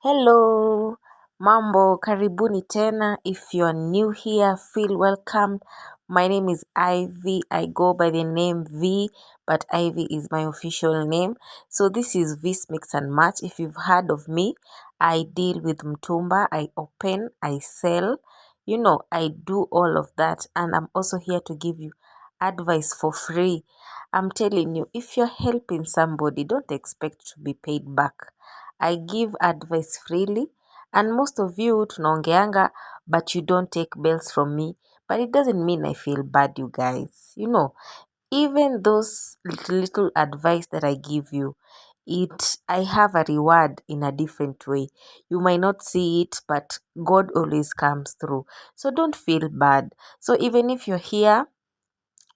Hello, mambo, karibuni tena. If you're new here, feel welcome. My name is Ivy. I go by the name V, but Ivy is my official name. So this is V's Mix and Match. If you've heard of me, I deal with Mtumba. I open, I sell. I do all of that. And I'm also here to give you advice for free. I'm telling you, if you're helping somebody, don't expect to be paid back. I give advice freely, and most of you tunaongeanga but you don't take bills from me, but it doesn't mean I feel bad, you guys. Even those little advice that I give you, I have a reward in a different way. You might not see it, but God always comes through. So don't feel bad. So even if you're here,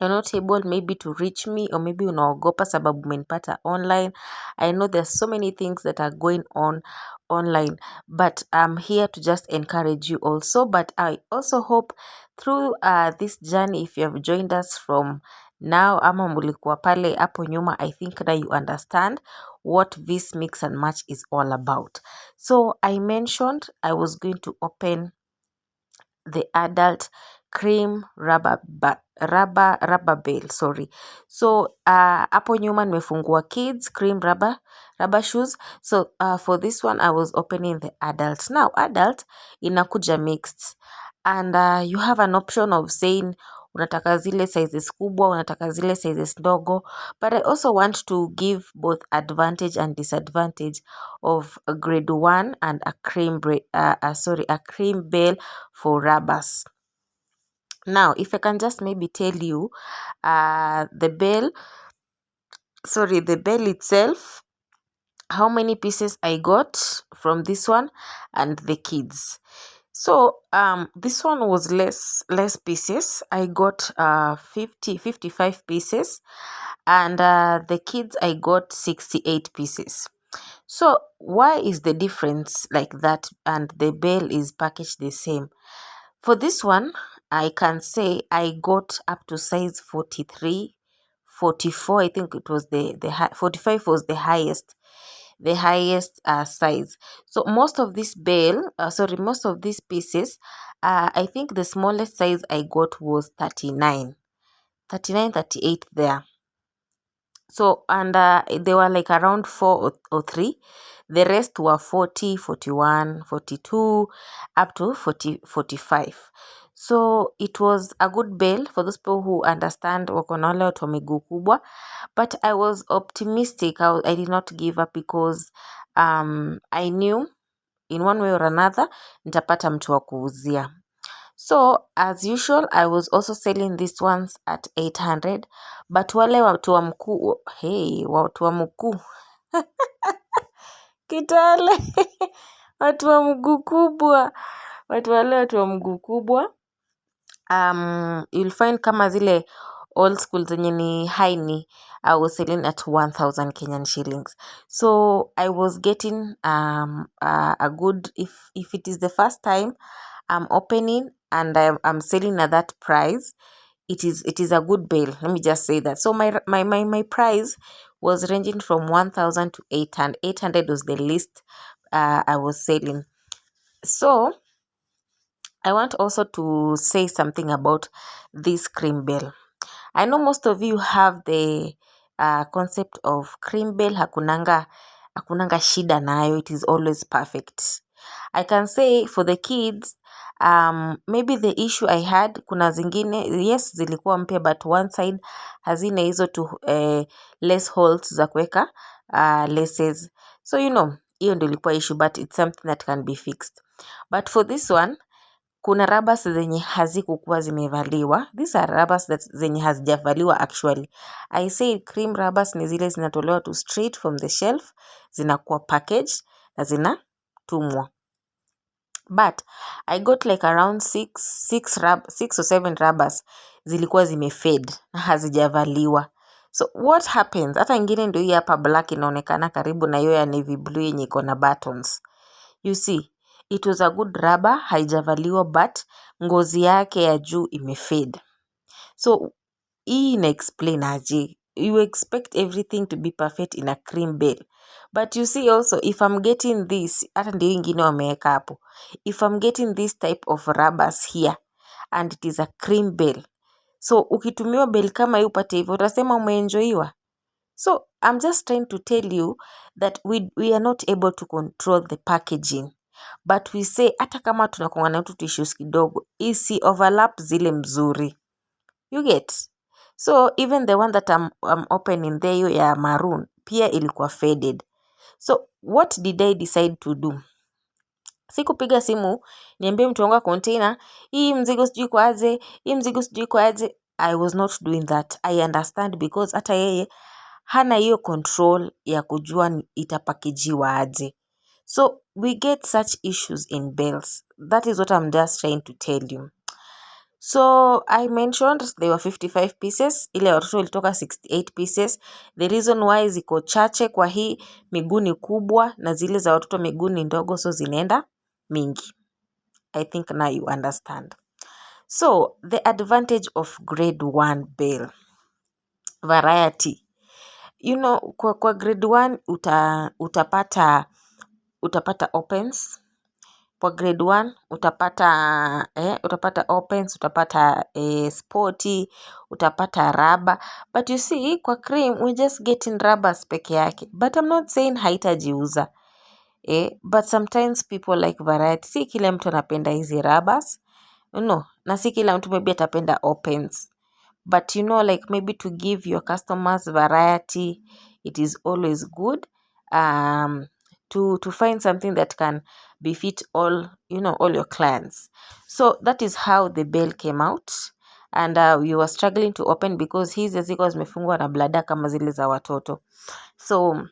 you're not able maybe to reach me, or maybe unaogopa sababu umenipata online. I know there's so many things that are going on online, but I'm here to just encourage you also. But I also hope through this journey, if you have joined us from now ama mulikuwa pale hapo nyuma, I think that you understand what this mix and match is all about. So I mentioned I was going to open the adult cream rubber bale, sorry. So hapo nyuma nimefungua kids cream rubber shoes. So for this one I was opening the adult. Now adult inakuja mixed, and you have an option of saying unataka zile sizes kubwa, unataka zile sizes ndogo, but I also want to give both advantage and disadvantage of a grade 1 and a cream bale for rubbers. Now, if I can just maybe tell you the bale itself, how many pieces I got from this one and the kids. So this one was less pieces. I got 55 pieces, and the kids I got 68 pieces. So why is the difference like that and the bale is packaged the same? For this one, I can say I got up to size 43, 44. I think it was the 45 was the highest size. So most of this most of these pieces, I think the smallest size I got was 39, 38 there. So, and they were like around 4 or 3. The rest were 40, 41, 42, up to 40, 45. So it was a good bale for those people who understand wako na wale watu wa miguu kubwa. But I was optimistic. I did not give up because I knew in one way or another nitapata mtu wa kuuzia. So as usual, I was also selling these ones at 800, but wale watu wa mkuu, watu wa mkuu Kitale watu wa mguu kubwa, watu wa mguu kubwa, you'll find kama zile old school zenye ni high knee, I was selling at 1,000 Kenyan shillings. So I was getting a good, if it is the first time I'm opening and I'm selling at that price, it is a good bale. Let me just say that. So my price was ranging from 1,000 to 800. 800 was the least I was selling. So I want also to say something about this cream bale. I know most of you have the concept of cream bale. Hakunanga shida nayo. It is always perfect. I can say for the kids, maybe the issue I had, kuna zingine, yes, zilikuwa mpya, but one side hazina hizo tu less holes za kuweka laces. So hiyo ndio ilikuwa issue, but it's something that can be fixed. But for this one, kuna rubbers zenye hazikukuwa zimevaliwa. These are rubbers zenye hazijavaliwa actually. I say cream rubbers ni zile zinatolewa tu straight from the shelf, zinakuwa packaged na zinatumwa. But I got like around 6 or 7 rubbers zilikuwa zimefade na hazijavaliwa. So what happens? Hata ingine ndio hii hapa black inaonekana karibu na hiyo ya navy blue yenye iko na buttons. You see, it was a good rubber, haijavaliwa, but ngozi yake ya juu imefade. So hii ina explain aje. You expect everything to be perfect in a cream bale, But you see also, if I'm getting this, hata ndio ingine wameweka hapo, if I'm getting this type of rubbers here and it is a cream bale, so ukitumiwa bale kama hii upate hivyo, utasema umeenjoyiwa. So I'm just trying to tell you that we are not able to control the packaging, but we say hata kama tunakuanga na tu issues kidogo, isi overlap zile mzuri, you get. So even the one that I'm opening there, hiyo ya maroon pia ilikuwa faded. So what did I decide to do? Sikupiga simu niambie mtu wangu wa container, hii mzigo sijui kwa aje, hii mzigo sijui kwa aje. I was not doing that. I understand because hata yeye hana hiyo control ya kujua itapakejiwa aje. So we get such issues in Bales. That is what I'm just trying to tell you. So I mentioned there were 55 pieces, ile watoto ilitoka 68 pieces. The reason why ziko chache kwa hii, miguu ni kubwa na zile za watoto miguu ni ndogo, so zinaenda mingi. I think now you understand. So the advantage of grade 1 Bale variety, you know, kwa grade 1 utapata opens. Kwa grade 1 utapata opens, utapata sporty, utapata rubber. But you see, kwa cream we just getting rubbers peke yake. But I'm not saying haitajiuza. But sometimes people like variety. Si kila mtu anapenda hizi rubbers. No, na si kila mtu maybe atapenda opens. But you know, like maybe to give your customers variety, it is always good to find something that can befit all, you know, all your clients. So that is how the Bale came out. And we were struggling to open because hizi ziko zimefungwa na blada kama zile za watoto. So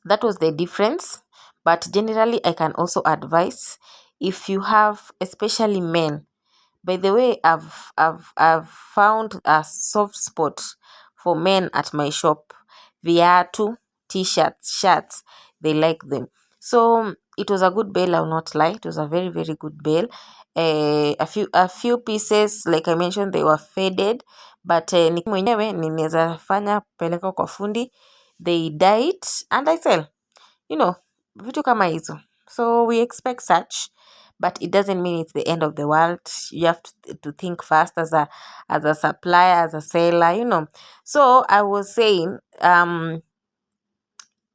that was the difference. But generally, I can also advise, if you have, especially men. By the way, I've found a soft spot for men at my shop. Viatu, t-shirts, shirts, they like them. So it was a good Bale, I will not lie. It was a very, very good Bale. A few pieces, like I mentioned, they were faded. But mwenyewe ninaweza fanya peleka kwa fundi, they dye it and I sell. You know, vitu kama hizo. So we expect such, but it doesn't mean it's the end of the world. You have to think fast as a supplier, as a seller, you know. So I was saying,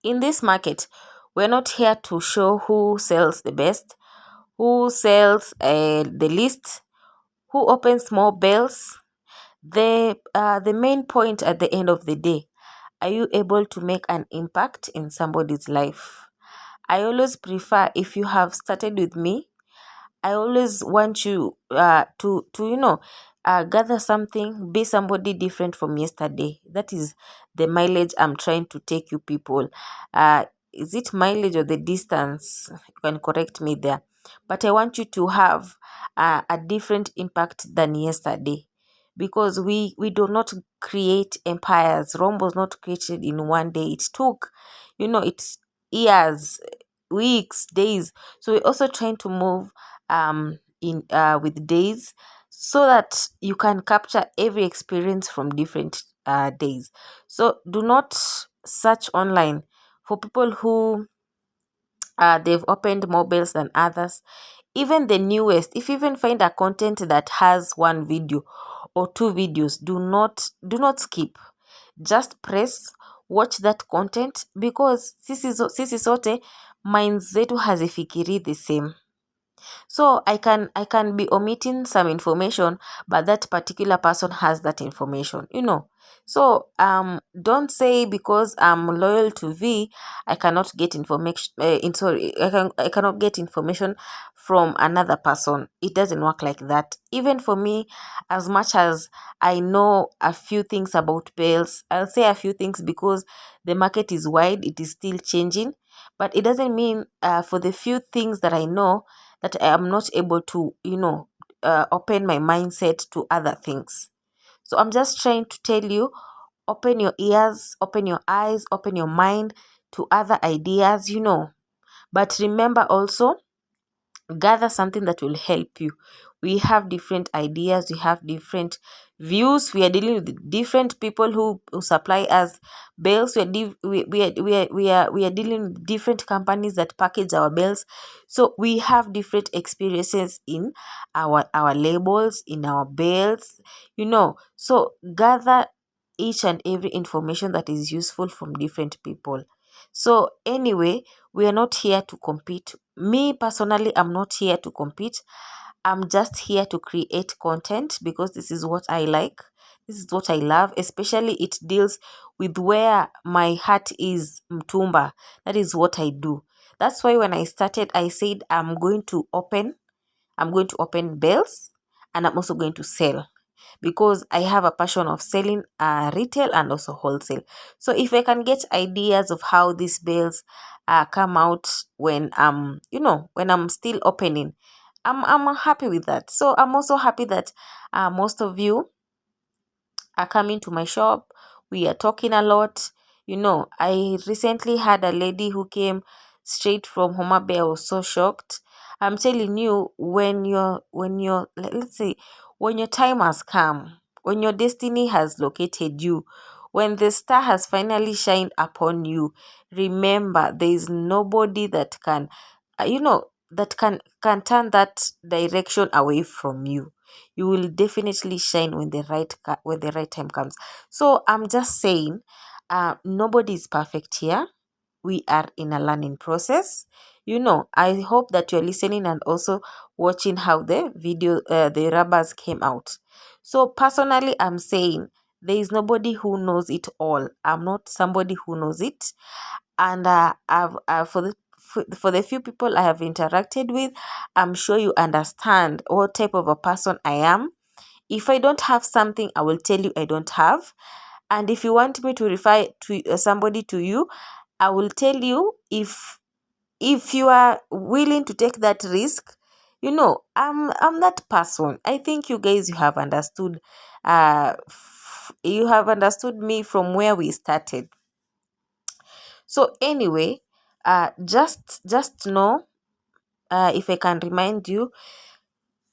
in this market, we're not here to show who sells the best, who sells the least, who opens more Bales. The main point at the end of the day, are you able to make an impact in somebody's life? I always prefer, if you have started with me, I always want you to you know, gather something, be somebody different from yesterday. That is the mileage I'm trying to take you people. Is it mileage or the distance? You can correct me there. But I want you to have a different impact than yesterday. Because we do not create empires. Rome was not created in one day. It took, you know, it's years, weeks, days. So we're also trying to move in with days, so that you can capture every experience from different days. So do not search online for people who they've opened more Bales than others. Even the newest, if you even find a content that has one video or two videos, do not skip. Just press, watch that content, because sisi sote minds zetu hazifikiri the same. So I can be omitting some information, but that particular person has that information, you know. So don't say because I'm loyal to V, I cannot get information. I cannot get information from another person. It doesn't work like that. Even for me, as much as I know a few things about Bales, I'll say a few things because the market is wide. It is still changing, but it doesn't mean for the few things that I know that I am not able to, you know, open my mindset to other things. So I'm just trying to tell you, open your ears, open your eyes, open your mind to other ideas, you know. But remember also, gather something that will help you. we have different ideas, we have different views, we are dealing with different people who supply us bales, we are dealing with different companies that package our bales. So we have different experiences in our labels, in our bales, so gather each and every information that is useful from different people. So anyway, we are not here to compete. Me personally, I'm not here to compete. I'm just here to create content because this is what I like. This is what I love. Especially it deals with where my heart is, Mtumba. That is what I do. That's why when I started, I said I'm going to open Bales, and I'm also going to sell because I have a passion of selling retail and also wholesale. So if I can get ideas of how these bales come out when I'm still opening, I'm happy with that. So I'm also happy that most of you are coming to my shop. We are talking a lot. I recently had a lady who came straight from Homa Bay. I was so shocked. I'm telling you, let's say, when your time has come, when your destiny has located you, when the star has finally shined upon you, remember there is nobody that can, that can turn that direction away from you. You will definitely shine when the right time comes. So I'm just saying, nobody is perfect here. We are in a learning process. I hope that you're listening and also watching how the rubbers came out. So personally, I'm saying there is nobody who knows it all. I'm not somebody who knows it. And for the few people I have interacted with, I'm sure you understand what type of a person I am. If I don't have something, I will tell you I don't have. And if you want me to refer to somebody to you, I will tell you, if you are willing to take that risk, I'm that person. I think you have understood. You have understood me from where we started. So anyway, just know, if I can remind you,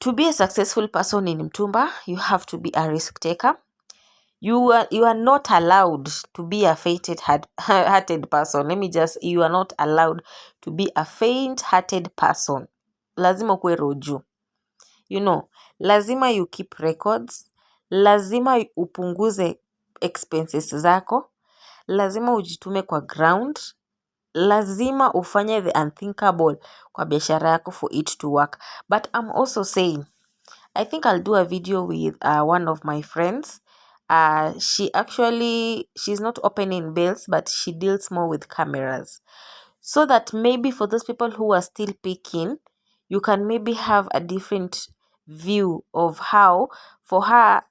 to be a successful person in Mtumba, you have to be a risk taker. You are not allowed to be a hearted person. You are not allowed to be a faint-hearted person. Lazima ukuwe roju. Lazima you keep records. Lazima upunguze expenses zako. Lazima ujitume kwa ground. Lazima ufanye the unthinkable kwa biashara yako for it to work. But I'm also saying, I think I'll do a video with one of my friends. She's not opening bales, but she deals more with cameras. So that maybe for those people who are still picking, you can maybe have a different view of how, for her,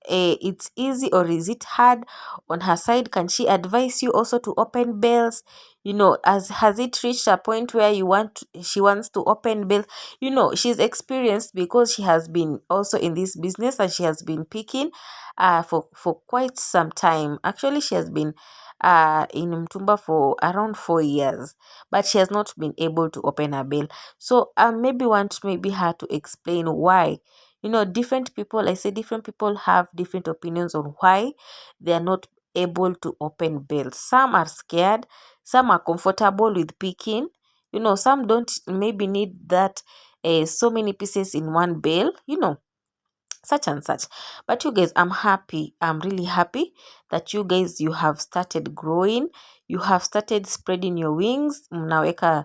it's easy or is it hard on her side. Can she advise you also to open bales? Has it reached a point where she wants to open bales? She's experienced because she has been also in this business, and she has been picking for quite some time. Actually, she has been in Mtumba for around 4 years, but she has not been able to open a bale. So I maybe want her to explain why. Different people, I say different people have different opinions on why they are not able to open bales. Some are scared, some are comfortable with picking. Some don't maybe need that so many pieces in one bale, such and such. But you guys, I'm really happy that you have started growing. You have started spreading your wings. Mnaweka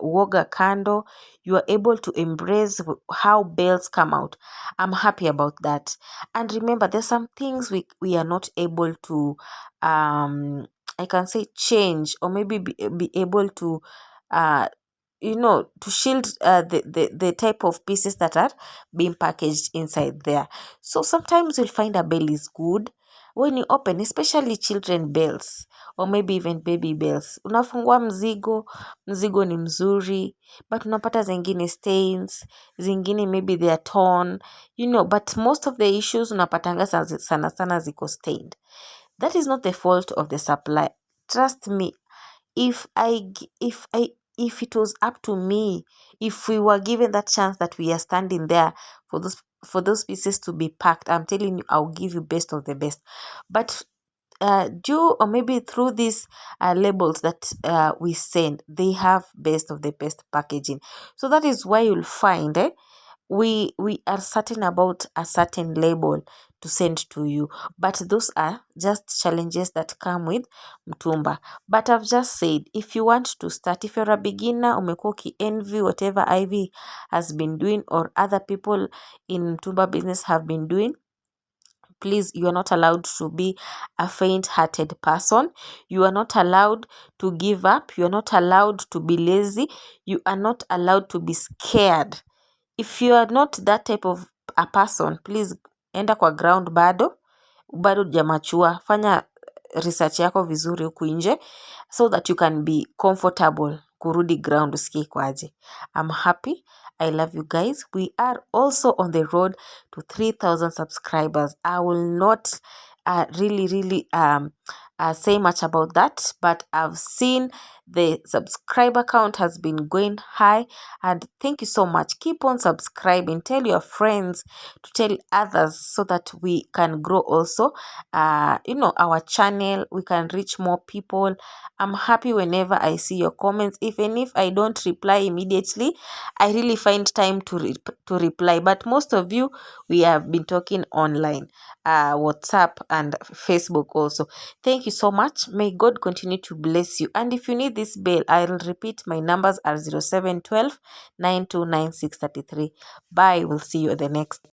woga kando. You are able to embrace how bales come out. I'm happy about that. And remember, there's some things we are not able to I can say change, or maybe be able to to shield the type of pieces that are being packaged inside there. So sometimes you'll find a bale is good when you open, especially children bales or maybe even baby bales. Unafungua mzigo ni mzuri, but unapata zingine stains, zingine maybe they are torn, but most of the issues unapatanga sana sana ziko stained. That is not the fault of the supply. Trust me, if I if it was up to me, if we were given that chance that we are standing there for those pieces to be packed, I'm telling you, I'll give you best of the best. But due or maybe through these labels that we send, they have best of the best packaging. So that is why you'll find we are certain about a certain label to send to you, but those are just challenges that come with Mtumba. But I've just said, if you want to start, if you're a beginner, umekuwa envy whatever Ivy has been doing or other people in Mtumba business have been doing, please, you are not allowed to be a faint-hearted person. You are not allowed to give up. You are not allowed to be lazy. You are not allowed to be scared. If you are not that type of a person, please enda kwa ground bado hujamachua. Fanya research yako vizuri huku nje so that you can be comfortable kurudi ground usikie kwaje. I'm happy. I love you guys. We are also on the road to 3,000 subscribers. I will not really say much about that, but I've seen the subscriber count has been going high, and thank you so much. Keep on subscribing. Tell your friends to tell others so that we can grow also our channel. We can reach more people. I'm happy whenever I see your comments. Even if I don't reply immediately, I really find time to reply. But most of you, we have been talking online, WhatsApp and Facebook also. Thank you so much. May God continue to bless you. And if you need this Bale, I'll repeat, my numbers are 0712 929633. Bye. We'll see you at the next.